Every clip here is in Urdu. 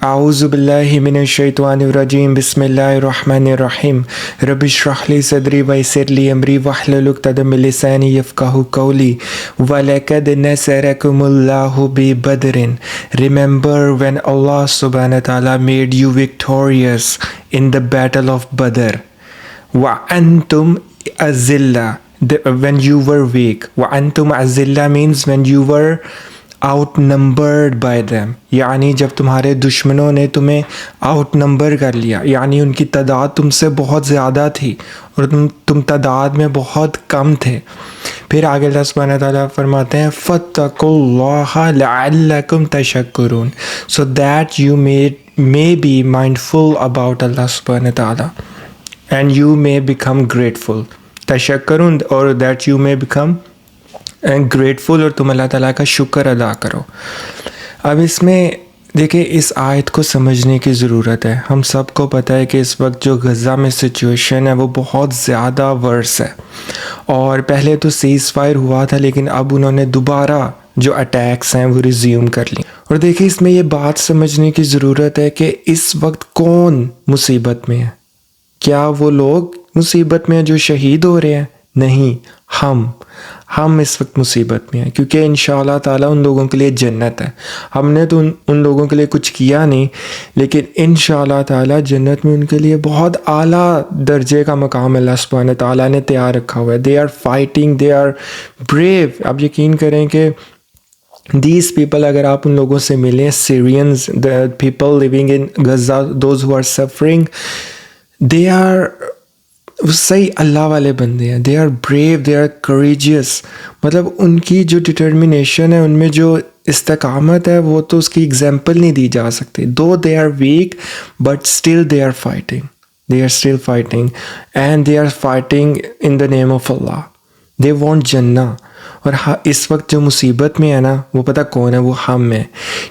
اعوذ باللہ من الشیطان الرجیم بسم اللہ الرحمن الرحیم رب اشرح لی صدری ویسر لی امری واحلل عقدۃ من لسانی یفقہوا قولی وَلَقَدْ نَصَرَكُمُ اللَّهُ بِبَدْرٍ Remember when Allah subhanahu wa ta'ala made you victorious in the battle of Badr. وَأَنْتُمْ أَذِلَّةٌ when you were weak. وَأَنْتُمْ أَذِلَّةٌ means when you were out numbered by them, یعنی جب تمہارے دشمنوں نے تمہیں آؤٹ نمبر کر لیا، یعنی ان کی تعداد تم سے بہت زیادہ تھی اور تم تعداد میں بہت کم تھے۔ پھر آگے اللہ سبحانہ تعالیٰ فرماتے ہیں فَاتَّقُوا اللَّهَ لَعَلَّكُمْ تَشْكُرُونَ so that you may be mindful about Allah سبحانہ تعالیٰ and you may become grateful. تشکرون اور that you may become grateful, اور تم اللہ تعالیٰ کا شکر ادا کرو۔ اب اس میں دیکھیں اس آیت کو سمجھنے کی ضرورت ہے۔ ہم سب کو پتہ ہے کہ اس وقت جو غزہ میں سچویشن ہے وہ بہت زیادہ ورس ہے، اور پہلے تو سیز فائر ہوا تھا لیکن اب انہوں نے دوبارہ جو اٹیکس ہیں وہ ریزیوم کر لی۔ اور دیکھیں اس میں یہ بات سمجھنے کی ضرورت ہے کہ اس وقت کون مصیبت میں ہے؟ کیا وہ لوگ مصیبت میں ہیں جو شہید ہو رہے ہیں؟ نہیں، ہم اس وقت مصیبت میں ہیں، کیونکہ انشاءاللہ تعالیٰ ان لوگوں کے لیے جنت ہے۔ ہم نے تو ان لوگوں کے لیے کچھ کیا نہیں، لیکن انشاءاللہ تعالیٰ جنت میں ان کے لیے بہت اعلیٰ درجے کا مقام اللہ سبحانہ تعالیٰ نے تیار رکھا ہوا ہے۔ They are fighting, they are brave. آپ یقین کریں کہ دیز پیپل، اگر آپ ان لوگوں سے ملیں، سیرینز، the people living in Gaza, those who are suffering, they are صحیح اللہ والے بندے ہیں۔ They are brave, they are courageous، مطلب ان کی جو ڈٹرمنیشن ہے، ان میں جو استقامت ہے، وہ تو اس کی ایگزامپل نہیں دی جا سکتی۔ Though they are weak but still they are fighting, they are still fighting and they are fighting in the name of Allah. They want جنہ۔ اور اس وقت جو مصیبت میں ہے نا، وہ پتہ کون ہے؟ وہ ہم ہیں،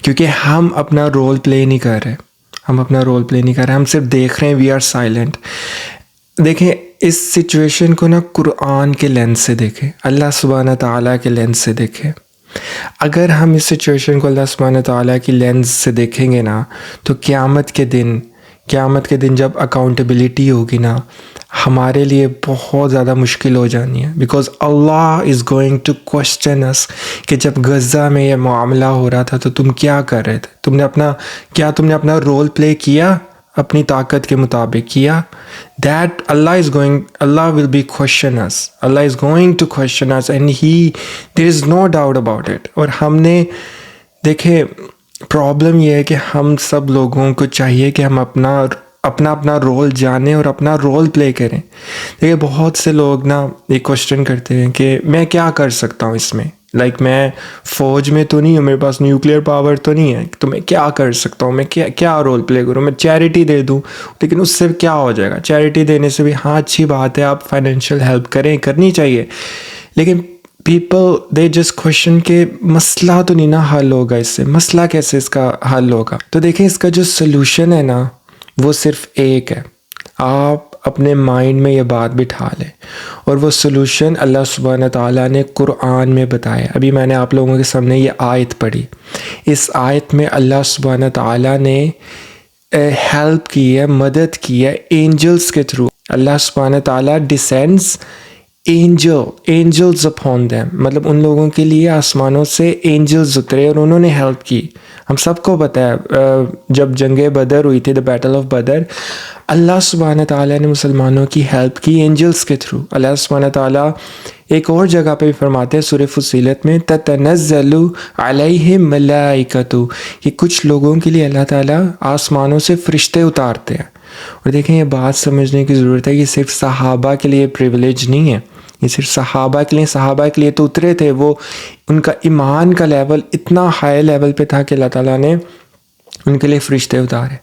کیونکہ ہم اپنا رول پلے نہیں کر رہے، ہم صرف دیکھ رہے ہیں، وی آر سائلنٹ۔ دیکھیں اس سچویشن کو نا قرآن کے لینس سے دیکھیں، اللہ سبحانہ تعالیٰ کے لینس سے دیکھیں۔ اگر ہم اس سچویشن کو اللہ سبحانہ تعالیٰ کی لینس سے دیکھیں گے نا، تو قیامت کے دن جب اکاؤنٹیبلٹی ہوگی نا، ہمارے لیے بہت زیادہ مشکل ہو جانی ہے، because Allah is going to question اس کہ جب غزہ میں یہ معاملہ ہو رہا تھا تو تم کیا کر رہے تھے؟ تم نے اپنا رول پلے کیا؟ اپنی طاقت کے مطابق کیا؟ that Allah will be question us. Allah is going to question us and there is no doubt about it. اور ہم نے دیکھیں پرابلم یہ ہے کہ ہم سب لوگوں کو چاہیے کہ ہم اپنا رول جانیں اور اپنا رول پلے کریں۔ دیکھیں بہت سے لوگ نا ایک کوشچن کرتے ہیں کہ میں کیا کر سکتا ہوں اس میں، میں فوج میں تو نہیں ہوں، میرے پاس نیوکلیئر پاور تو نہیں ہے، تو میں کیا کر سکتا ہوں، میں کیا رول پلے کروں؟ میں چیریٹی دے دوں، لیکن اس سے کیا ہو جائے گا؟ چیریٹی دینے سے بھی ہاں اچھی بات ہے، آپ فائنینشیل ہیلپ کرنی چاہیے، لیکن پیپل دے جسٹ کوشچن کہ مسئلہ تو نہیں نا حل ہوگا اس سے، مسئلہ کیسے اس کا حل ہوگا؟ تو دیکھیں اس کا جو سلوشن ہے نا وہ صرف ایک ہے۔ آپ اپنے مائنڈ میں یہ بات بٹھا لیں، اور وہ سلوشن اللہ سبحانہ تعالیٰ نے قرآن میں بتایا۔ ابھی میں نے آپ لوگوں کے سامنے یہ آیت پڑھی، اس آیت میں اللہ سبحانہ تعالیٰ نے ہیلپ کی ہے، مدد کی ہے اینجلز کے تھرو۔ اللہ سبحانہ تعالیٰ ڈسینڈز اینجلز اپون دیم، مطلب ان لوگوں کے لیے آسمانوں سے اینجلز اترے اور انہوں نے ہیلپ کی۔ ہم سب کو پتہ ہے جب جنگ بدر ہوئی تھی، دا بیٹل آف بدر، اللہ سبحانہ تعالیٰ نے مسلمانوں کی ہیلپ کی اینجلز کے تھرو۔ اللہ سبحانہ تعالیٰ ایک اور جگہ پہ بھی فرماتے ہیں سورہ فصیلت میں تتنزل علیہم ملائکۃ، کہ کچھ لوگوں کے لیے اللہ تعالیٰ آسمانوں سے فرشتے اتارتے ہیں۔ اور دیکھیں یہ بات سمجھنے کی ضرورت ہے کہ صرف صحابہ کے لیے پریویلیج نہیں ہے، یہ صرف صحابہ کے لیے تو اترے تھے، وہ ان کا ایمان کا لیول اتنا ہائی لیول پہ تھا کہ اللہ تعالیٰ نے ان کے لیے فرشتے اتارے۔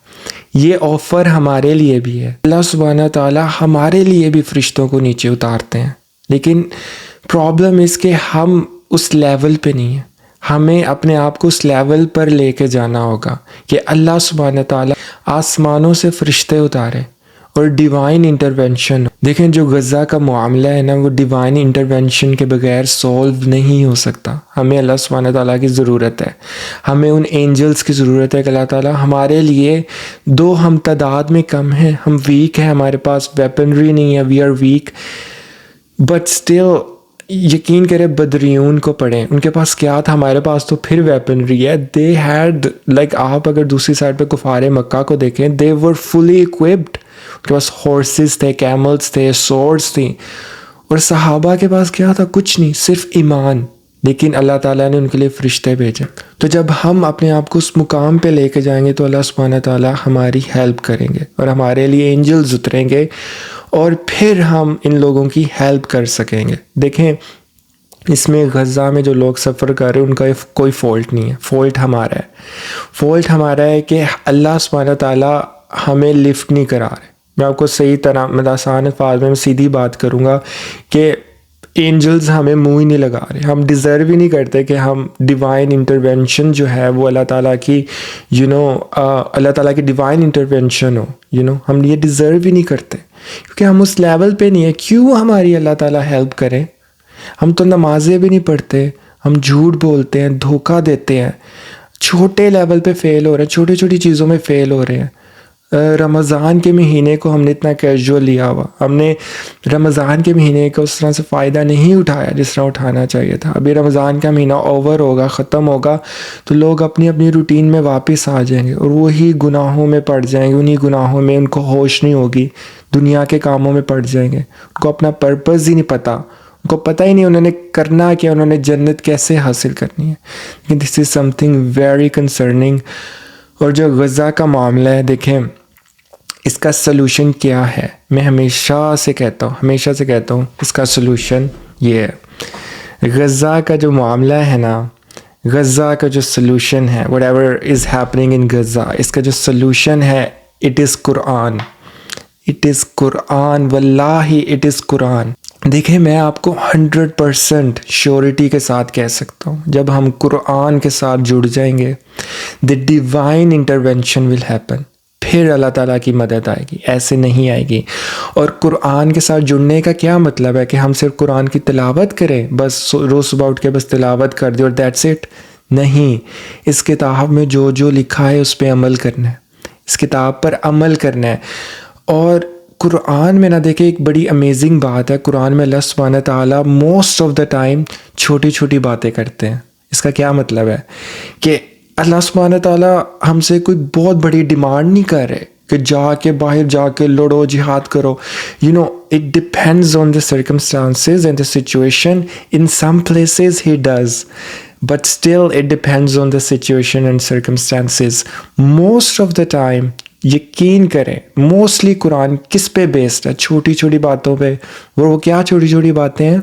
یہ آفر ہمارے لیے بھی ہے، اللہ سبحانہ تعالیٰ ہمارے لیے بھی فرشتوں کو نیچے اتارتے ہیں، لیکن پرابلم اس کہ ہم اس لیول پہ نہیں ہیں۔ ہمیں اپنے آپ کو اس لیول پر لے کے جانا ہوگا کہ اللہ سبحانہ تعالیٰ آسمانوں سے فرشتے اتارے اور ڈیوائن انٹرونشن، دیکھیں جو غزہ کا معاملہ ہے نا وہ ڈیوائن انٹرونشن کے بغیر سولو نہیں ہو سکتا. ہمیں اللہ سبحانہ تعالیٰ کی ضرورت ہے, ہمیں ان اینجلز کی ضرورت ہے کہ اللہ تعالیٰ ہمارے لیے دو ہم تعداد میں کم ہیں, ہم ویک ہیں, ہمارے پاس ویپنری نہیں ہے, we are weak, but still یقین کرے بدریون کو پڑھیں, ان کے پاس کیا تھا, ہمارے پاس تو پھر ویپنری ہے. دے ہیڈ لائک آپ اگر دوسری سائڈ پہ کفار مکہ کو دیکھیں, دے ور فلی اکوپڈ, ان کے پاس ہارسز تھے, کیملز تھے, سورڈز تھیں. اور صحابہ کے پاس کیا تھا, کچھ نہیں, صرف ایمان. لیکن اللہ تعالیٰ نے ان کے لیے فرشتے بھیجے. تو جب ہم اپنے آپ کو اس مقام پہ لے کے جائیں گے تو اللہ سبحانہ تعالیٰ ہماری ہیلپ کریں گے اور ہمارے لیے اینجلز اتریں گے اور پھر ہم ان لوگوں کی ہیلپ کر سکیں گے. دیکھیں اس میں غزہ میں جو لوگ سفر کر رہے ہیں ان کا کوئی فالٹ نہیں ہے, فالٹ ہمارا ہے. فالٹ ہمارا ہے کہ اللہ سبحانہ تعالیٰ ہمیں لفٹ نہیں کرا رہے. میں آپ کو صحیح طرح آسان الفاظ میں سیدھی بات کروں گا کہ اینجلز ہمیں منہ ہی نہیں لگا رہے, ہم ڈیزرو ہی نہیں کرتے کہ ہم ڈیوائن انٹرونشن جو ہے وہ اللہ تعالیٰ کی اللہ تعالیٰ کی ڈیوائن انٹرونشن ہو, ہم یہ ڈیزرو ہی نہیں کرتے کیونکہ ہم اس لیول پہ نہیں ہیں. کیوں ہماری اللہ تعالیٰ ہیلپ کریں؟ ہم تو نمازیں بھی نہیں پڑھتے, ہم جھوٹ بولتے ہیں, دھوکہ دیتے ہیں, چھوٹے لیول پہ فیل ہو رہے ہیں, چھوٹی چھوٹی چیزوں میں فیل ہو رہے ہیں. رمضان کے مہینے کو ہم نے اتنا کیجول لیا ہوا, ہم نے رمضان کے مہینے کا اس طرح سے فائدہ نہیں اٹھایا جس طرح اٹھانا چاہیے تھا. ابھی رمضان کا مہینہ اوور ہوگا, ختم ہوگا تو لوگ اپنی اپنی روٹین میں واپس آ جائیں گے اور وہی گناہوں میں پڑ جائیں گے. انہی گناہوں میں ان کو ہوش نہیں ہوگی, دنیا کے کاموں میں پڑ جائیں گے. ان کو اپنا پرپز ہی نہیں پتہ, ان کو پتہ ہی نہیں انہوں نے کرنا کیا, انہوں نے جنت کیسے حاصل کرنی ہے. دس از سم تھنگ ویری کنسرننگ. اور جو غزہ کا معاملہ ہے, دیکھیں اس کا سلوشن کیا ہے. میں ہمیشہ سے کہتا ہوں اس کا سلوشن یہ ہے. غزہ کا جو معاملہ ہے نا, غزہ کا جو سلوشن ہے, whatever is happening in Gaza, اس کا جو سلوشن ہے it is Quran. It is قرآن, واللہ اٹ از قرآن. دیکھیں میں آپ کو 100% شیورٹی کے ساتھ کہہ سکتا ہوں, جب ہم قرآن کے ساتھ جڑ جائیں گے the divine intervention will happen. پھر اللہ تعالیٰ کی مدد آئے گی, ایسے نہیں آئے گی. اور قرآن کے ساتھ جڑنے کا کیا مطلب ہے کہ ہم صرف قرآن کی تلاوت کریں, بس روز صبح اٹھ کے بس تلاوت کر دیں اور دیٹس اٹ؟ نہیں, اس کتاب میں جو جو لکھا ہے اس پہ عمل کرنا ہے, اس کتاب پر عمل کرنا ہے. اور قرآن میں نہ دیکھیں ایک بڑی امیزنگ بات ہے, قرآن میں اللہ سبحانہ تعالیٰ موسٹ آف دا ٹائم چھوٹی چھوٹی باتیں کرتے ہیں. اس کا کیا مطلب ہے کہ اللہ سبحانہ تعالیٰ ہم سے کوئی بہت بڑی ڈیمانڈ نہیں کر رہے کہ جا کے باہر جا کے لڑو, جہاد کرو. It depends on the circumstances and the situation. In some places he does, but still it depends on the situation and circumstances. Most of the time یقین کریں موسٹلی قرآن کس پہ بیسڈ ہے؟ چھوٹی چھوٹی باتوں پہ. وہ کیا چھوٹی چھوٹی باتیں ہیں؟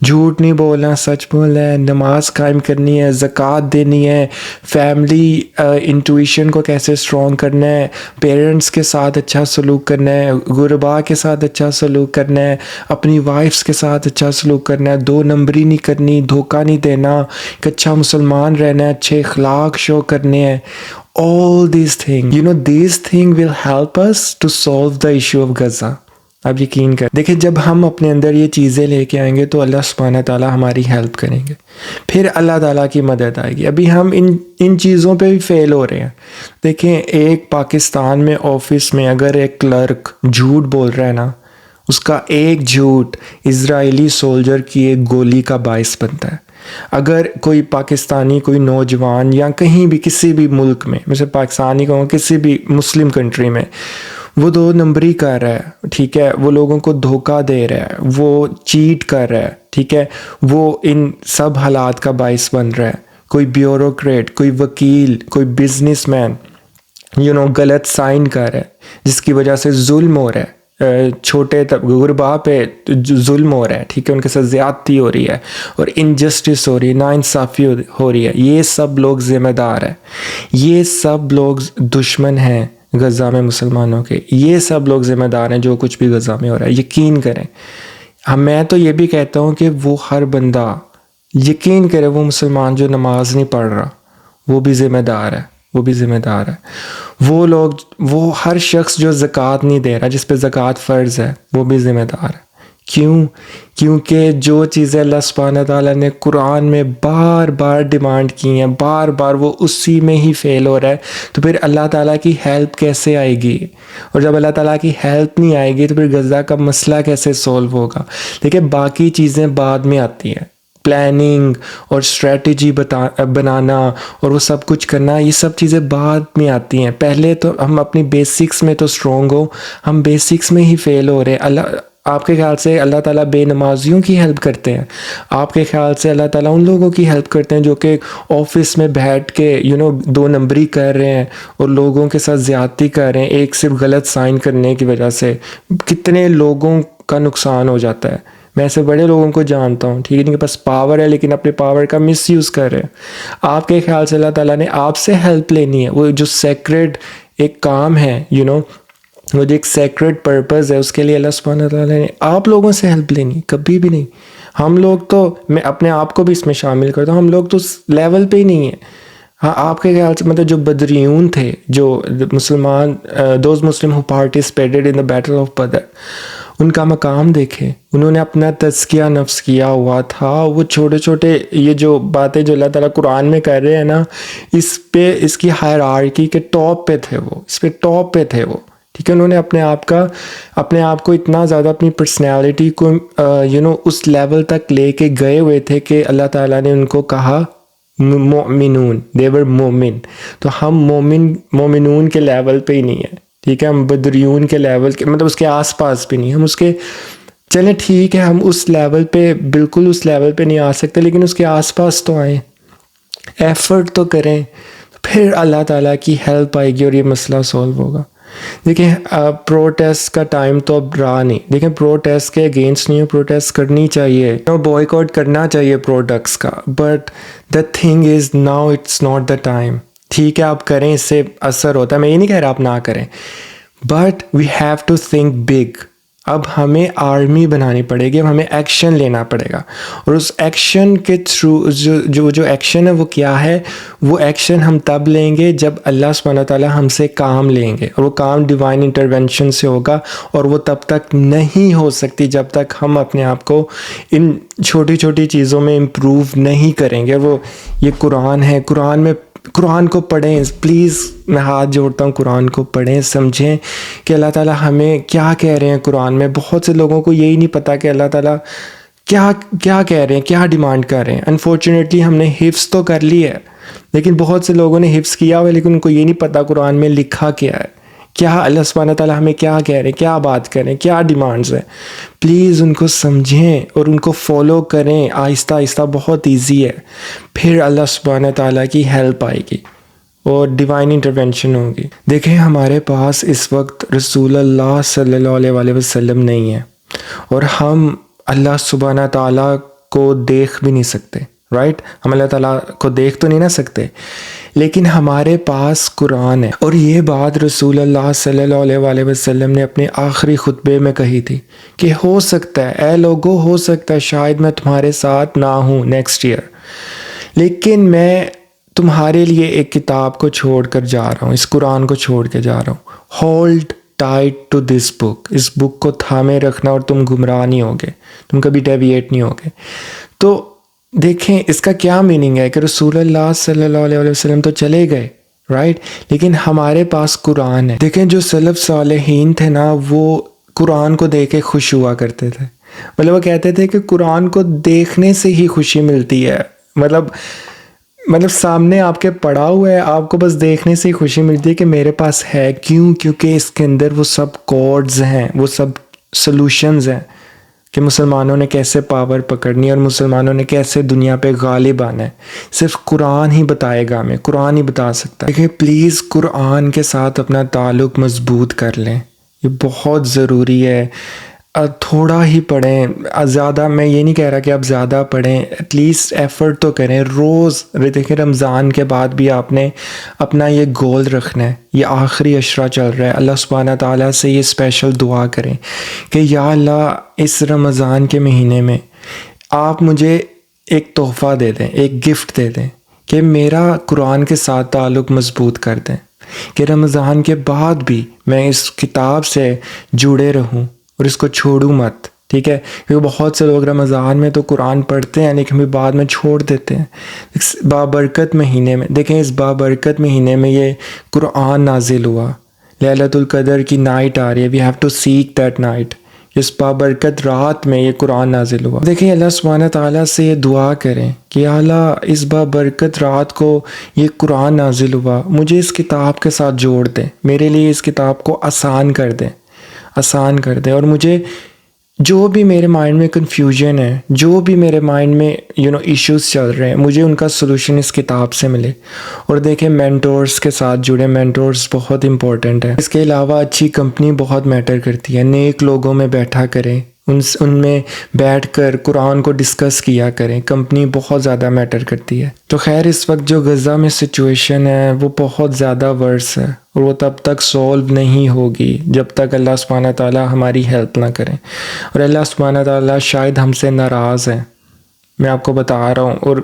جھوٹ نہیں بولنا, سچ بولنا ہے, نماز قائم کرنی ہے, زکوٰۃ دینی ہے, فیملی انٹویشن کو کیسے اسٹرانگ کرنا ہے, پیرنٹس کے ساتھ اچھا سلوک کرنا ہے, غربا کے ساتھ اچھا سلوک کرنا ہے, اپنی وائفس کے ساتھ اچھا سلوک کرنا ہے, 2 نمبری نہیں کرنی, دھوکہ نہیں دینا, ایک اچھا مسلمان رہنا ہے, اچھے اخلاق شو کرنے ہیں. All these things, these things will help us to solve the issue of Gaza. آپ یقین کریں. دیکھیں جب ہم اپنے اندر یہ چیزیں لے کے آئیں گے تو اللہ سبحانہ تعالیٰ ہماری ہیلپ کریں گے, پھر اللہ تعالیٰ کی مدد آئے گی. ابھی ہم ان چیزوں پہ بھی فیل ہو رہے ہیں. دیکھیں ایک پاکستان میں آفس میں اگر ایک کلرک جھوٹ بول رہا ہے نا, اس کا ایک جھوٹ اسرائیلی سولجر کی ایک گولی کا باعث بنتا ہے. اگر کوئی پاکستانی کوئی نوجوان یا کہیں بھی کسی بھی ملک میں, میں صرف پاکستان ہی کہوں, کسی بھی مسلم کنٹری میں وہ 2 نمبری کر رہا ہے, ٹھیک ہے, وہ لوگوں کو دھوکہ دے رہا ہے, وہ چیٹ کر رہا ہے, ٹھیک ہے, وہ ان سب حالات کا باعث بن رہا ہے. کوئی بیوروکریٹ, کوئی وکیل, کوئی بزنس مین غلط سائن کر رہا ہے جس کی وجہ سے ظلم ہو رہا ہے, چھوٹے غربا پہ ظلم ہو رہا ہے, ٹھیک ہے, ان کے ساتھ زیادتی ہو رہی ہے اور انجسٹس ہو رہی ہے, ناانصافی ہو رہی ہے. یہ سب لوگ ذمہ دار ہیں, یہ سب لوگ دشمن ہیں غزہ میں مسلمانوں کے, یہ سب لوگ ذمہ دار ہیں جو کچھ بھی غزہ میں ہو رہا ہے. یقین کریں, میں تو یہ بھی کہتا ہوں کہ وہ ہر بندہ یقین کرے, وہ مسلمان جو نماز نہیں پڑھ رہا وہ بھی ذمہ دار ہے, وہ بھی ذمہ دار ہے. وہ ہر شخص جو زکوٰۃ نہیں دے رہا، جس پہ زکوٰۃ فرض ہے، وہ بھی ذمہ دار ہے. کیونکہ جو چیزیں اللہ سبحانہ تعالیٰ نے قرآن میں بار بار ڈیمانڈ کی ہیں، بار بار وہ اسی میں ہی فیل ہو رہا ہے، تو پھر اللہ تعالیٰ کی ہیلپ کیسے آئے گی؟ اور جب اللہ تعالیٰ کی ہیلپ نہیں آئے گی تو پھر غزہ کا مسئلہ کیسے سولو ہوگا؟ دیکھیں باقی چیزیں بعد میں آتی ہیں، پلاننگ اور اسٹریٹجی بنانا اور وہ سب کچھ کرنا، یہ سب چیزیں بعد میں آتی ہیں. پہلے تو ہم اپنی بیسکس میں تو اسٹرانگ ہو، ہم بیسکس میں ہی فیل ہو رہے ہیں. آپ کے خیال سے اللہ تعالیٰ بے نمازیوں کی ہیلپ کرتے ہیں؟ آپ کے خیال سے اللہ تعالیٰ ان لوگوں کی ہیلپ کرتے ہیں جو کہ آفس میں بیٹھ کے 2 نمبری کر رہے ہیں اور لوگوں کے ساتھ زیادتی کر رہے ہیں ایک صرف غلط سائن کرنے کی وجہ سے؟ کتنے لوگوں کا نقصان ہو جاتا ہے. میں ایسے بڑے لوگوں کو جانتا ہوں، ٹھیک ہے، ان کے پاس پاور ہے لیکن اپنے پاور کا مس یوز کر رہے ہیں. آپ کے خیال سے اللہ تعالیٰ نے آپ سے ہیلپ لینی ہے؟ وہ جو سیکریڈ ایک کام ہے، وہ جو ایک سیکریڈ پرپز ہے، اس کے لیے اللہ سبحانہ تعالیٰ نے آپ لوگوں سے ہیلپ لینی؟ کبھی بھی نہیں. ہم لوگ تو، میں اپنے آپ کو بھی اس میں شامل کرتا ہوں، ہم لوگ تو اس لیول پہ ہی نہیں ہیں. ہاں آپ کے خیال سے مطلب جو بدریون تھے، جو مسلمان، those Muslim who participated in the battle of Badr, ان کا مقام دیکھے. انہوں نے اپنا تزکیہ نفس کیا ہوا تھا. وہ چھوٹے چھوٹے یہ جو باتیں جو اللہ تعالیٰ قرآن میں کر رہے ہیں نا، اس کی ہائرارکی کے ٹاپ پہ تھے وہ، اس پہ ٹاپ پہ تھے وہ، ٹھیک ہے. انہوں نے اپنے آپ کو اتنا زیادہ، اپنی پرسنالٹی کو اس لیول تک لے کے گئے ہوئے تھے کہ اللہ تعالیٰ نے ان کو کہا مؤمنون، they were مومن. تو ہم مومنون کے لیول پہ ہی نہیں ہیں، ٹھیک ہے. ہم بدریون کے لیول کے، مطلب اس کے آس پاس بھی نہیں. ہم اس کے، چلیں ٹھیک ہے، ہم اس لیول پہ، بالکل اس لیول پہ نہیں آ سکتے، لیکن اس کے آس پاس تو آئیں، ایفرٹ تو کریں، پھر اللہ تعالیٰ کی ہیلپ آئے گی اور یہ مسئلہ سولو ہوگا. دیکھیں پروٹیسٹ کا ٹائم تو اب رہا نہیں. دیکھیں پروٹیسٹ کے اگینسٹ نہیں، پروٹیسٹ کرنی چاہیے، بوائیکاٹ کرنا چاہیے پروڈکٹس کا، but the thing is now it's not the time. ٹھیک ہے آپ کریں، اس سے اثر ہوتا ہے، میں یہ نہیں کہہ رہا آپ نہ کریں، but we have to think big. اب ہمیں آرمی بنانی پڑے گی، اب ہمیں ایکشن لینا پڑے گا، اور اس ایکشن کے تھرو جو ایکشن ہے وہ کیا ہے؟ وہ ایکشن ہم تب لیں گے جب اللہ سبحانہ تعالیٰ ہم سے کام لیں گے، اور وہ کام ڈیوائن انٹرونشن سے ہوگا، اور وہ تب تک نہیں ہو سکتی جب تک ہم اپنے آپ کو ان چھوٹی چھوٹی چیزوں میں امپروو نہیں کریں گے. وہ یہ قرآن ہے، قرآن کو پڑھیں پلیز، میں ہاتھ جوڑتا ہوں، قرآن کو پڑھیں، سمجھیں کہ اللہ تعالیٰ ہمیں کیا کہہ رہے ہیں قرآن میں. بہت سے لوگوں کو یہی نہیں پتہ کہ اللہ تعالیٰ کیا کہہ رہے ہیں، کیا ڈیمانڈ کر رہے ہیں. انفارچونیٹلی ہم نے حفظ تو کر لی ہے، لیکن بہت سے لوگوں نے حفظ کیا ہوا ہے لیکن ان کو یہ نہیں پتہ قرآن میں لکھا کیا ہے، کیا اللہ سبحانہ تعالیٰ ہمیں کیا کہہ رہے ہیں، کیا بات کر رہے ہیں، کیا ڈیمانڈز ہیں. پلیز ان کو سمجھیں اور ان کو فالو کریں آہستہ آہستہ. بہت ایزی ہے، پھر اللہ سبحانہ تعالیٰ کی ہیلپ آئے گی اور ڈیوائن انٹرونشن ہوگی. دیکھیں ہمارے پاس اس وقت رسول اللہ صلی اللہ علیہ وسلم نہیں ہے، اور ہم اللہ سبحانہ تعالیٰ کو دیکھ بھی نہیں سکتے، رائٹ. ہم اللہ تعالیٰ کو دیکھ تو نہیں نہ سکتے، لیکن ہمارے پاس قرآن ہے. اور یہ بات رسول اللہ صلی اللہ علیہ وسلم نے اپنے آخری خطبے میں کہی تھی کہ ہو سکتا ہے، اے لوگو، ہو سکتا ہے شاید میں تمہارے ساتھ نہ ہوں نیکسٹ ایئر، لیکن میں تمہارے لیے ایک کتاب کو چھوڑ کر جا رہا ہوں، اس قرآن کو چھوڑ کے جا رہا ہوں. ہولڈ ٹائٹ ٹو دس بک، اس بک کو تھامے رکھنا اور تم گمراہ نہیں ہوگے، تم کبھی ڈیویٹ نہیں ہوگے. تو دیکھیں اس کا کیا میننگ ہے کہ رسول اللہ صلی اللہ علیہ وسلم تو چلے گئے، رائٹ، لیکن ہمارے پاس قرآن ہے. دیکھیں جو سلف صالحین تھے نا، وہ قرآن کو دیکھ کے خوش ہوا کرتے تھے. مطلب وہ کہتے تھے کہ قرآن کو دیکھنے سے ہی خوشی ملتی ہے. مطلب سامنے آپ کے پڑھا ہوا ہے، آپ کو بس دیکھنے سے ہی خوشی ملتی ہے کہ میرے پاس ہے. کیونکہ اس کے اندر وہ سب کوڈز ہیں، وہ سب سلوشنز ہیں کہ مسلمانوں نے کیسے پاور پکڑنی ہے اور مسلمانوں نے کیسے دنیا پہ غالب آنا ہے. صرف قرآن ہی بتائے گا ہمیں، قرآن ہی بتا سکتا ہے. دیکھیں پلیز قرآن کے ساتھ اپنا تعلق مضبوط کر لیں، یہ بہت ضروری ہے. تھوڑا ہی پڑھیں، زیادہ میں یہ نہیں کہہ رہا کہ آپ زیادہ پڑھیں، ایٹ لیسٹ ایفرٹ تو کریں روز. دیکھیں رمضان کے بعد بھی آپ نے اپنا یہ گول رکھنا ہے. یہ آخری عشرہ چل رہا ہے، اللہ سبحانہ تعالیٰ سے یہ اسپیشل دعا کریں کہ یا اللہ اس رمضان کے مہینے میں آپ مجھے ایک تحفہ دے دیں، ایک گفٹ دے دیں کہ میرا قرآن کے ساتھ تعلق مضبوط کر دیں، کہ رمضان کے بعد بھی میں اس کتاب سے جڑے رہوں اور اس کو چھوڑوں مت، ٹھیک ہے؟ کیونکہ بہت سے لوگ رمضان میں تو قرآن پڑھتے ہیں لیکن پھر بعد میں چھوڑ دیتے ہیں۔ اس بابرکت مہینے میں دیکھیں، اس بابرکت مہینے میں یہ قرآن نازل ہوا، لیلۃ القدر کی نائٹ آ رہی ہے، we have to seek that night. اس بابرکت رات میں یہ قرآن نازل ہوا۔ دیکھیں، اللہ سبحانہ تعالیٰ سے یہ دعا کریں کہ یا اللہ اس بابرکت رات کو یہ قرآن نازل ہوا، مجھے اس کتاب کے ساتھ جوڑ دیں، میرے لیے اس کتاب کو آسان کر دیں، آسان کر دیں، اور مجھے جو بھی میرے مائنڈ میں کنفیوژن ہے، جو بھی میرے مائنڈ میں ایشوز چل رہے ہیں، مجھے ان کا سلوشن اس کتاب سے ملے۔ اور دیکھیں، مینٹورز کے ساتھ جڑے، مینٹورز بہت امپورٹنٹ ہے۔ اس کے علاوہ اچھی کمپنی بہت میٹر کرتی ہے، نیک لوگوں میں بیٹھا کریں، ان میں بیٹھ کر قرآن کو ڈسکس کیا کریں، کمپنی بہت زیادہ میٹر کرتی ہے۔ تو خیر، اس وقت جو غزہ میں سچویشن ہے وہ بہت زیادہ ورس ہے، اور وہ تب تک سولو نہیں ہوگی جب تک اللہ سبحانہ تعالیٰ ہماری ہیلپ نہ کریں۔ اور اللہ سبحانہ تعالیٰ شاید ہم سے ناراض ہے، میں آپ کو بتا رہا ہوں، اور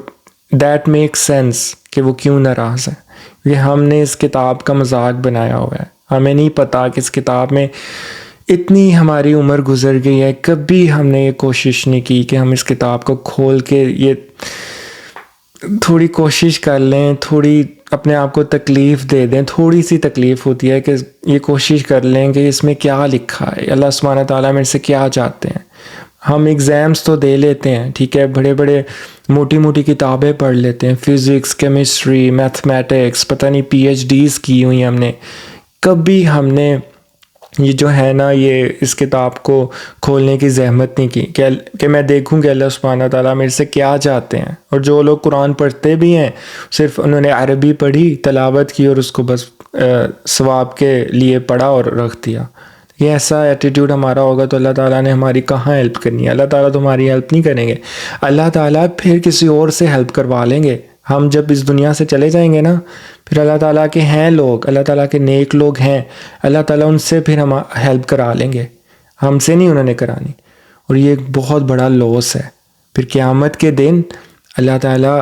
دیٹ میک سینس کہ وہ کیوں ناراض ہے، کہ ہم نے اس کتاب کا مذاق بنایا ہوا ہے۔ ہمیں نہیں پتہ کہ اس کتاب میں اتنی ہماری عمر گزر گئی ہے، کبھی ہم نے یہ کوشش نہیں کی کہ ہم اس کتاب کو کھول کے یہ تھوڑی کوشش کر لیں، تھوڑی اپنے آپ کو تکلیف دے دیں، تھوڑی سی تکلیف ہوتی ہے کہ یہ کوشش کر لیں کہ اس میں کیا لکھا ہے، اللہ سبحانہ تعالیٰ میرے سے کیا چاہتے ہیں۔ ہم ایگزامس تو دے لیتے ہیں، ٹھیک ہے، بڑے بڑے موٹی موٹی کتابیں پڑھ لیتے ہیں، فزکس، کیمسٹری، میتھمیٹکس، پتہ نہیں پی ایچ ڈیز کی ہوئی ہم نے، کبھی ہم نے یہ جو ہے نا یہ اس کتاب کو کھولنے کی زحمت نہیں کی کہ میں دیکھوں کہ اللہ سبحانہ تعالیٰ میرے سے کیا چاہتے ہیں۔ اور جو لوگ قرآن پڑھتے بھی ہیں، صرف انہوں نے عربی پڑھی، تلاوت کی، اور اس کو بس ثواب کے لیے پڑھا اور رکھ دیا۔ یہ ایسا ایٹیٹیوڈ ہمارا ہوگا تو اللہ تعالیٰ نے ہماری کہاں ہیلپ کرنی ہے؟ اللہ تعالیٰ تو ہماری ہیلپ نہیں کریں گے، اللہ تعالیٰ پھر کسی اور سے ہیلپ کروا لیں گے۔ ہم جب اس دنیا سے چلے جائیں گے نا، پھر اللہ تعالیٰ کے ہیں لوگ، اللہ تعالیٰ کے نیک لوگ ہیں، اللہ تعالیٰ ان سے پھر ہم ہیلپ کرا لیں گے، ہم سے نہیں انہوں نے کرانی۔ اور یہ ایک بہت بڑا لاس ہے۔ پھر قیامت کے دن اللہ تعالیٰ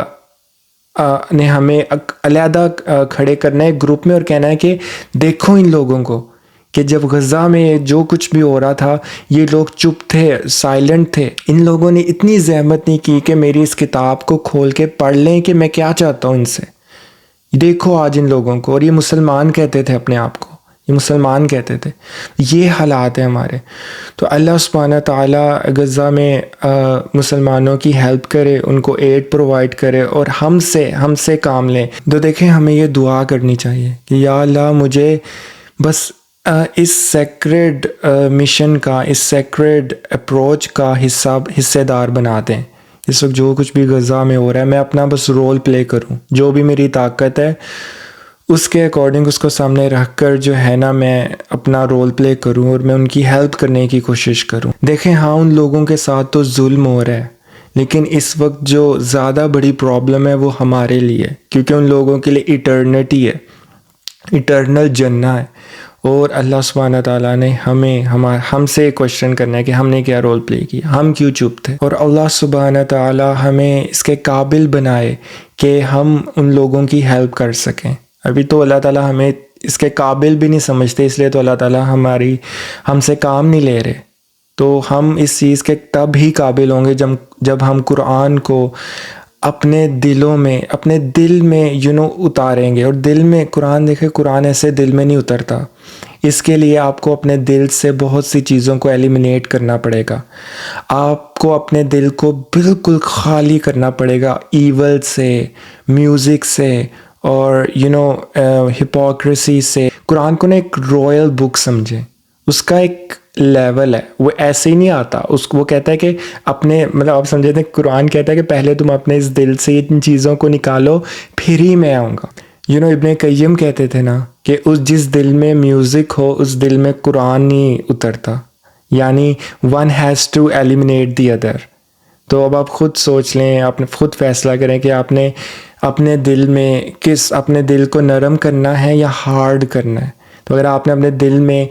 نے ہمیں علیحدہ کھڑے کرنا ہے گروپ میں اور کہنا ہے کہ دیکھو ان لوگوں کو، کہ جب غزہ میں جو کچھ بھی ہو رہا تھا یہ لوگ چپ تھے، سائلنٹ تھے، ان لوگوں نے اتنی زحمت نہیں کی کہ میری اس کتاب کو کھول کے پڑھ لیں کہ میں کیا چاہتا ہوں ان سے۔ دیکھو آج ان لوگوں کو، اور یہ مسلمان کہتے تھے اپنے آپ کو، یہ مسلمان کہتے تھے، یہ حالات ہیں ہمارے۔ تو اللہ سبحانہ تعالیٰ غزہ میں مسلمانوں کی ہیلپ کرے، ان کو ایڈ پرووائڈ کرے، اور ہم سے کام لیں۔ تو دیکھیں، ہمیں یہ دعا کرنی چاہیے کہ یا اللہ مجھے بس اس سیکریڈ مشن کا، اس سیکریڈ اپروچ کا حصے دار بنا دیں۔ اس وقت جو کچھ بھی غزہ میں ہو رہا ہے، میں اپنا بس رول پلے کروں، جو بھی میری طاقت ہے اس کے اکارڈنگ اس کو سامنے رکھ کر جو ہے نا میں اپنا رول پلے کروں، اور میں ان کی ہیلپ کرنے کی کوشش کروں۔ دیکھیں، ہاں ان لوگوں کے ساتھ تو ظلم ہو رہا ہے، لیکن اس وقت جو زیادہ بڑی پرابلم ہے وہ ہمارے لیے، کیونکہ ان لوگوں کے لیے ایٹرنٹی ہے، ایٹرنل جنہ ہے، اور اللہ سبحانہ تعالیٰ نے ہم سے کوشچن کرنا ہے کہ ہم نے کیا رول پلے کیا، ہم کیوں چپ تھے۔ اور اللہ سبحانہ تعالیٰ ہمیں اس کے قابل بنائے کہ ہم ان لوگوں کی ہیلپ کر سکیں۔ ابھی تو اللہ تعالیٰ ہمیں اس کے قابل بھی نہیں سمجھتے، اس لیے تو اللہ تعالیٰ ہم سے کام نہیں لے رہے۔ تو ہم اس چیز کے تب ہی قابل ہوں گے جب ہم قرآن کو اپنے دلوں میں، اپنے دل میں اتاریں گے۔ اور دل میں قرآن، دیکھیں قرآن ایسے دل میں نہیں اترتا، اس کے لیے آپ کو اپنے دل سے بہت سی چیزوں کو ایلیمینیٹ کرنا پڑے گا، آپ کو اپنے دل کو بالکل خالی کرنا پڑے گا ایول سے، میوزک سے، اور ہپوکریسی سے۔ قرآن کو ایک رائل بک سمجھیں، اس کا ایک لیول ہے، وہ ایسے ہی نہیں آتا۔ وہ کہتا ہے کہ اپنے آپ سمجھے تھے، قرآن کہتا ہے کہ پہلے تم اپنے اس دل سے ان چیزوں کو نکالو، پھر ہی میں آؤں گا۔ ابن قیم کہتے تھے نا کہ جس دل میں میوزک ہو اس دل میں قرآن نہیں اترتا، یعنی one has to eliminate the other. تو اب آپ خود سوچ لیں، آپ نے خود فیصلہ کریں کہ آپ نے اپنے دل میں اپنے دل کو نرم کرنا ہے یا ہارڈ کرنا ہے۔ تو اگر آپ نے اپنے دل میں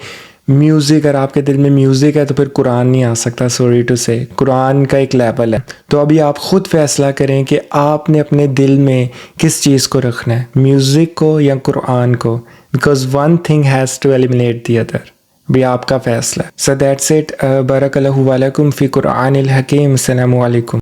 میوزک، اگر آپ کے دل میں میوزک ہے تو پھر قرآن نہیں آ سکتا. سوری ٹو سے قرآن کا ایک لیول ہے. تو ابھی آپ خود فیصلہ کریں کہ آپ نے اپنے دل میں کس چیز کو رکھنا ہے، میوزک کو یا قرآن کو، because one thing has to eliminate the other. بھی آپ کا فیصلہ. So that's it. بارک اللہ علیکم فی قرآن الحکیم. السلام علیکم.